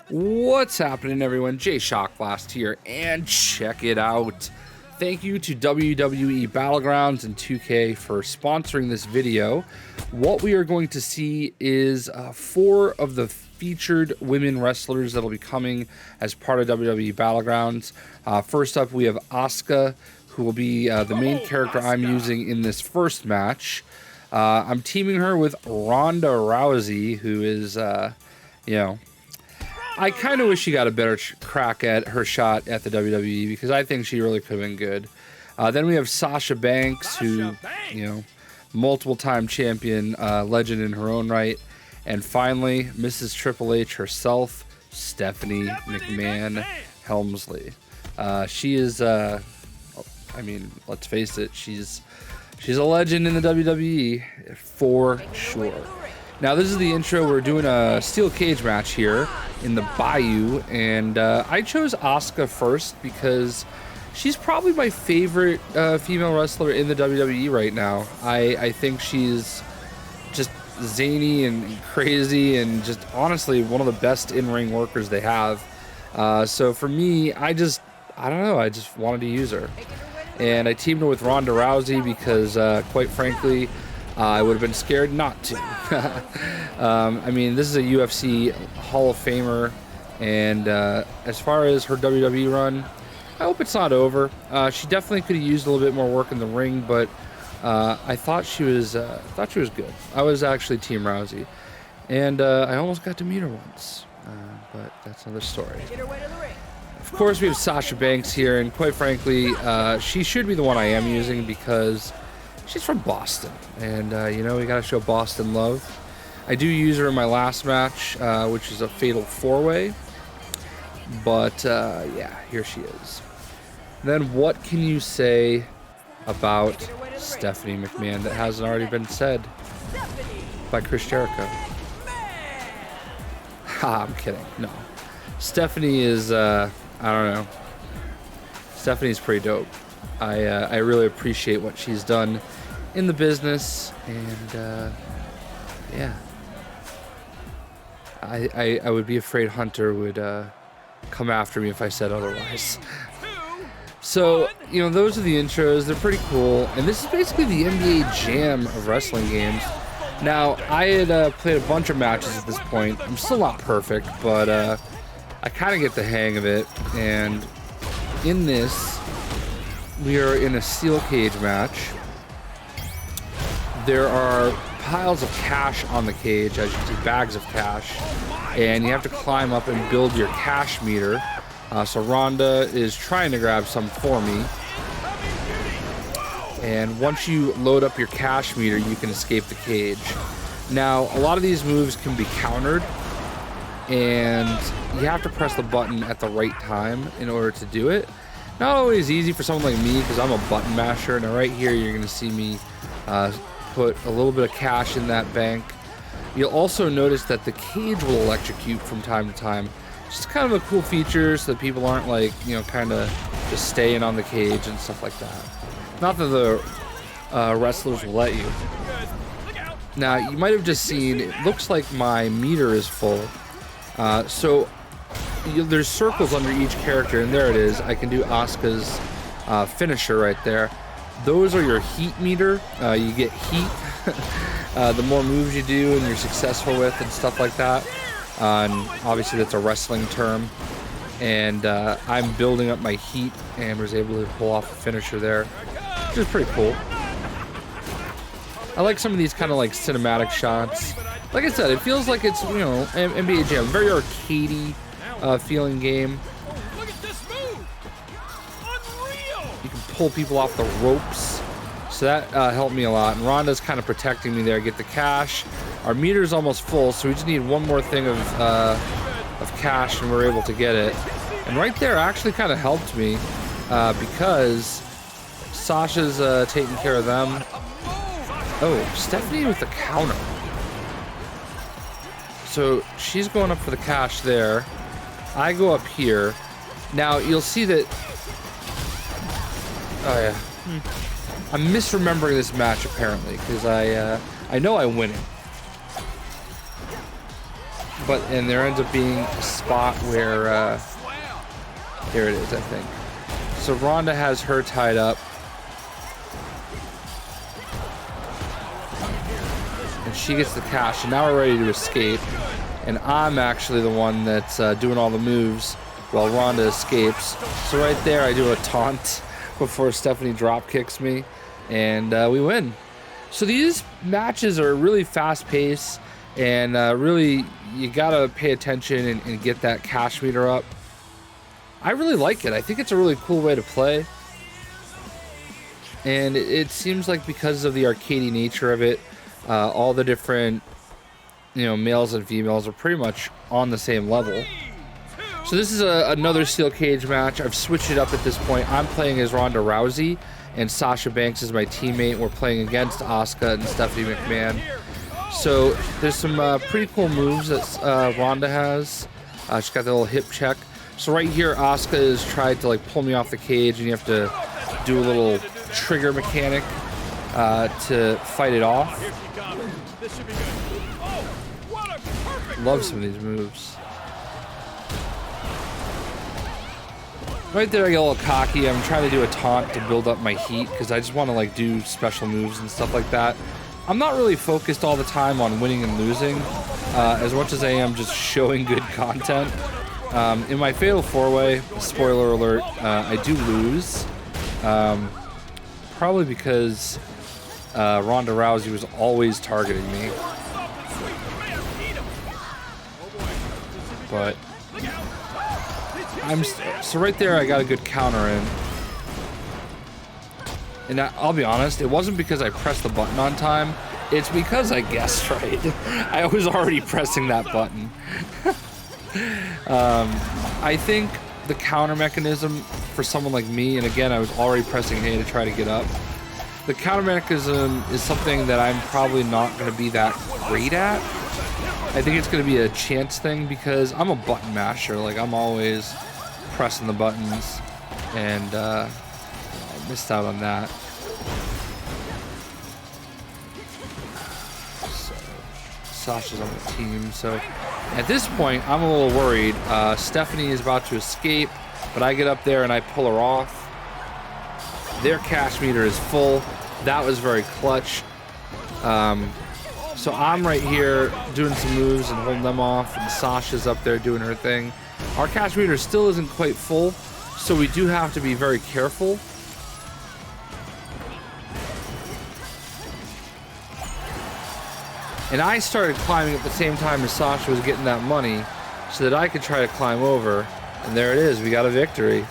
What's happening, everyone? JayShockblast here, and check it out. Thank you to WWE Battlegrounds and 2K for sponsoring this video. What we are going to see is 4 of the featured women wrestlers that will be coming as part of WWE Battlegrounds. First up, we have Asuka, who will be the main character I'm using in this first match. I'm teaming her with Ronda Rousey, who is, I kind of wish she got a better crack at her shot at the WWE, because I think she really could have been good. Then we have Sasha Banks, who, multiple-time champion, legend in her own right. And finally, Mrs. Triple H herself, Stephanie McMahon Helmsley. She is, I mean, let's face it, she's a legend in the WWE, for sure. Now, this is the intro. We're doing a steel cage match here in the Bayou, and I chose Asuka first because she's probably my favorite female wrestler in the WWE right now. I think she's just zany and crazy and just honestly one of the best in-ring workers they have. So for me, I don't know, I just wanted to use her. And I teamed her with Ronda Rousey because, quite frankly, I would have been scared not to. I mean, this is a UFC Hall of Famer, and as far as her WWE run, I hope it's not over. She definitely could have used a little bit more work in the ring, but I thought she was good. I was actually Team Rousey, and I almost got to meet her once, but that's another story. Of course, we have Sasha Banks here, and quite frankly, she should be the one I am using because she's from Boston, and we gotta show Boston love. I do use her in my last match, which is a fatal 4-way, but yeah, here she is. Then what can you say about Stephanie McMahon that hasn't already been said by Chris Jericho? Ha, I'm kidding. No, Stephanie is I don't know. Stephanie's pretty dope. I really appreciate what she's done in the business, and yeah, I would be afraid Hunter would come after me if I said otherwise. So, those are the intros. They're pretty cool, and this is basically the NBA Jam of wrestling games. Now, I had played a bunch of matches at this point. I'm still not perfect, but I kind of get the hang of it, and in this, we are in a steel cage match. There are piles of cash on the cage, as you can see, bags of cash, and you have to climb up and build your cash meter. So Ronda is trying to grab some for me, and once you load up your cash meter, you can escape the cage. Now, a lot of these moves can be countered, and you have to press the button at the right time in order to do it. Not always easy for someone like me, because I'm a button masher. Now right here, you're going to see me put a little bit of cash in that bank. You'll also notice that the cage will electrocute from time to time. Just kind of a cool feature so that people aren't like, kind of just staying on the cage and stuff like that. Not that the wrestlers will let you. Now, you might have just seen, it looks like my meter is full. So there's circles under each character, and there it is. I can do Asuka's finisher right there. Those are your heat meter. You get heat the more moves you do and you're successful with and stuff like that. And obviously that's a wrestling term. And I'm building up my heat and was able to pull off a finisher there, which is pretty cool. I like some of these kind of like cinematic shots. Like I said, it feels like it's, NBA Jam, very arcadey feeling game. You can pull people off the ropes, so that helped me a lot. And Ronda's kind of protecting me there. Get the cash. Our meter's almost full, so we just need one more thing of cash, and we're able to get it. And right there actually kind of helped me because Sasha's taking care of them. Oh, Stephanie with the counter. So she's going up for the cash there. I go up here. Now you'll see that. Oh yeah. I'm misremembering this match apparently, because I know I win it. and there ends up being a spot where here it is, I think. So Ronda has her tied up, and she gets the cash, and now we're ready to escape. And I'm actually the one that's doing all the moves while Ronda escapes. So right there, I do a taunt before Stephanie drop kicks me, and we win. So these matches are really fast paced, and really you gotta pay attention and get that cash meter up. I really like it. I think it's a really cool way to play, and it seems like because of the arcadey nature of it, all the different, you know, males and females are pretty much on the same level. So this is another steel cage match. I've switched it up at this point. I'm playing as Ronda Rousey, and Sasha Banks is my teammate. We're playing against Asuka and Stephanie McMahon. So there's some pretty cool moves that Ronda has. She's got the little hip check. So right here, Asuka has tried to like pull me off the cage, and you have to do a little trigger mechanic to fight it off. Love some of these moves. Right there, I get a little cocky. I'm trying to do a taunt to build up my heat because I just want to like do special moves and stuff like that. I'm not really focused all the time on winning and losing as much as I am just showing good content. In my Fatal 4-Way, spoiler alert, I do lose. Probably because Ronda Rousey was always targeting me. But so right there, I got a good counter in. And I'll be honest, it wasn't because I pressed the button on time. It's because I guessed right. I was already pressing that button. I think the counter mechanism for someone like me, and again, I was already pressing A to try to get up. The counter mechanism is something that I'm probably not going to be that great at. I think it's going to be a chance thing because I'm a button masher. Like, I'm always pressing the buttons, and I missed out on that. So, Sasha's on the team. So at this point, I'm a little worried. Stephanie is about to escape, but I get up there and I pull her off. Their cash meter is full. That was very clutch. So I'm right here doing some moves and holding them off, and Sasha's up there doing her thing. Our cash meter still isn't quite full, so we do have to be very careful. And I started climbing at the same time as Sasha was getting that money so that I could try to climb over. And there it is, we got a victory.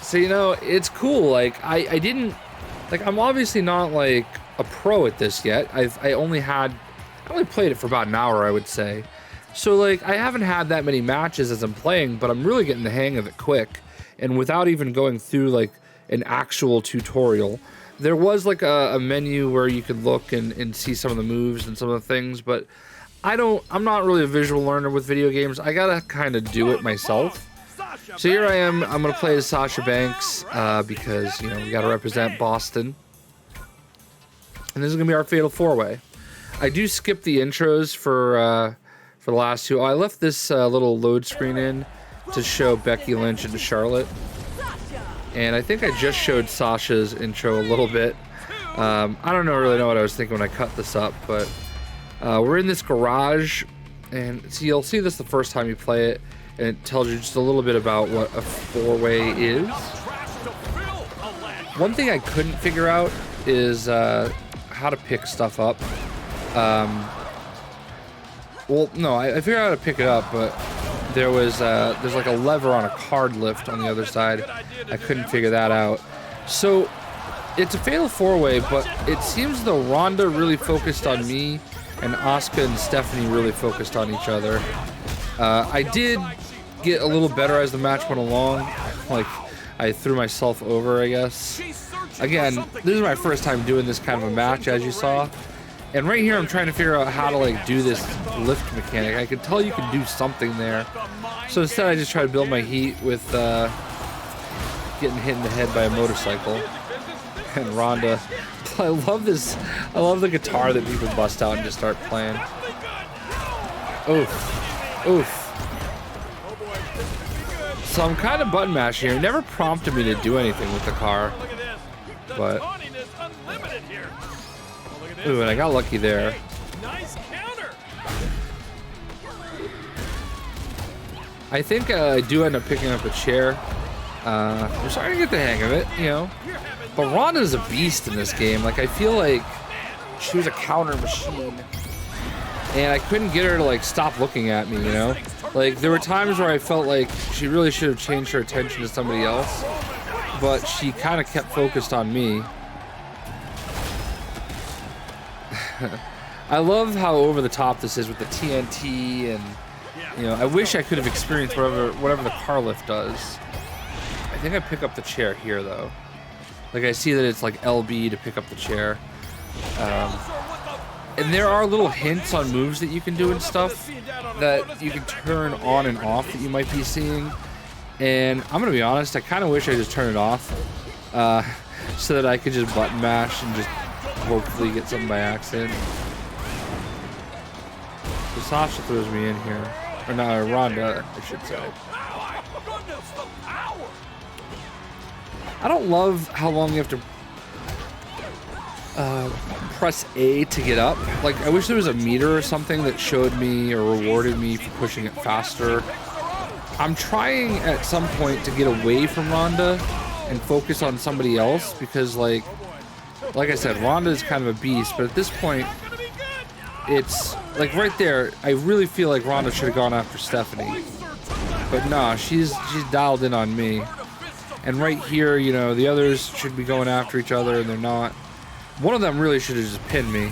So, you know, it's cool. Like, I didn't, like, I'm obviously not like a pro at this yet. I only played it for about an hour, I would say. So like, I haven't had that many matches as I'm playing, but I'm really getting the hang of it quick. And without even going through like an actual tutorial, there was like a menu where you could look and see some of the moves and some of the things, but I'm not really a visual learner with video games. I gotta kind of do it myself. So here I am, I'm gonna play as Sasha Banks because, you know, we gotta represent Boston. And this is gonna be our Fatal 4-Way. I do skip the intros for the last two. Oh, I left this little load screen in to show Becky Lynch and Charlotte. And I think I just showed Sasha's intro a little bit. I don't really know what I was thinking when I cut this up, but we're in this garage, and so you'll see this the first time you play it, and it tells you just a little bit about what a 4-way is. One thing I couldn't figure out is how to pick stuff up. Well, no, I figured out how to pick it up, but there's like a lever on a card lift on the other side. I couldn't figure that out. So it's a Fatal 4-Way, but it seems though Ronda really focused on me and Asuka and Stephanie really focused on each other. I did get a little better as the match went along. Like, I threw myself over, I guess. Again, this is my first time doing this kind of a match, as you saw. And right here, I'm trying to figure out how to like do this lift mechanic. I could tell you can do something there. So instead, I just try to build my heat with getting hit in the head by a motorcycle. And Ronda, I love this. I love the guitar that people bust out and just start playing. Oof. Oof. So I'm kind of button mashing here. It never prompted me to do anything with the car. But... Ooh, and I got lucky there. I think I do end up picking up a chair. I'm starting to get the hang of it, you know. But Ronda's a beast in this game. Like, I feel like she was a counter machine. And I couldn't get her to, like, stop looking at me, you know. Like, there were times where I felt like she really should have changed her attention to somebody else. But she kind of kept focused on me. I love how over the top this is with the TNT, and you know, I wish I could have experienced whatever the car lift does. I think I pick up the chair here though. Like, I see that it's like LB to pick up the chair. And there are little hints on moves that you can do and stuff that you can turn on and off that you might be seeing. And I'm gonna be honest, I kind of wish I just turned it off so that I could just button mash and just hopefully get something by accident. So Sasha throws me in here. Or not, Ronda, I should say. I don't love how long you have to press A to get up. Like, I wish there was a meter or something that showed me or rewarded me for pushing it faster. I'm trying at some point to get away from Ronda and focus on somebody else because, like I said, Ronda is kind of a beast, but at this point, it's like right there, I really feel like Ronda should have gone after Stephanie. But nah, she's dialed in on me. And right here, you know, the others should be going after each other and they're not. One of them really should have just pinned me.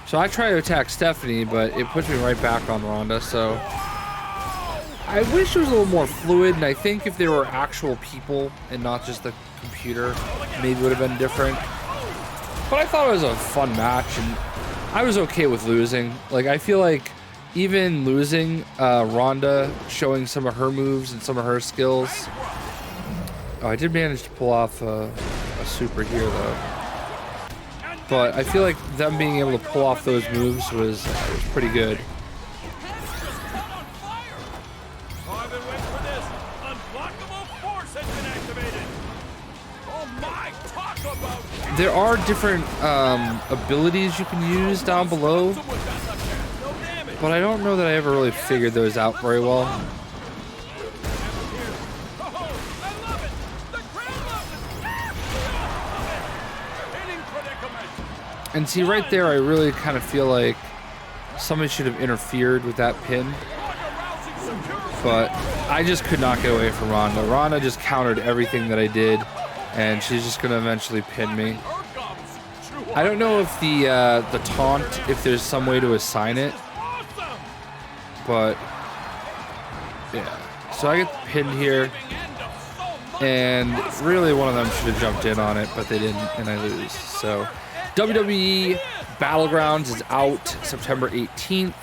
So I try to attack Stephanie, but it puts me right back on Ronda, so I wish it was a little more fluid, and I think if there were actual people and not just the computer, maybe it would have been different. But I thought it was a fun match, and I was okay with losing. Like, I feel like even losing, Ronda showing some of her moves and some of her skills. Oh, I did manage to pull off a super here, though. But I feel like them being able to pull off those moves was pretty good. There are different abilities you can use down below, but I don't know that I ever really figured those out very well. And see, right there, I really kind of feel like somebody should have interfered with that pin. But I just could not get away from Ronda. Ronda just countered everything that I did, and she's just going to eventually pin me. I don't know if the taunt, if there's some way to assign it. But, yeah. So I get pinned here. And really one of them should have jumped in on it, but they didn't, and I lose. So WWE Battlegrounds is out September 18th.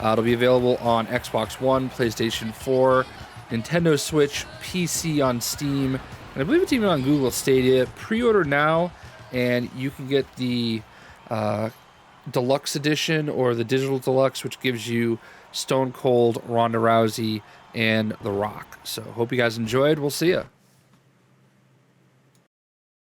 It'll be available on Xbox One, PlayStation 4, Nintendo Switch, PC on Steam, and I believe it's even on Google Stadia. Pre-order now, and you can get the Deluxe Edition or the Digital Deluxe, which gives you Stone Cold, Ronda Rousey, and The Rock. So hope you guys enjoyed. We'll see ya.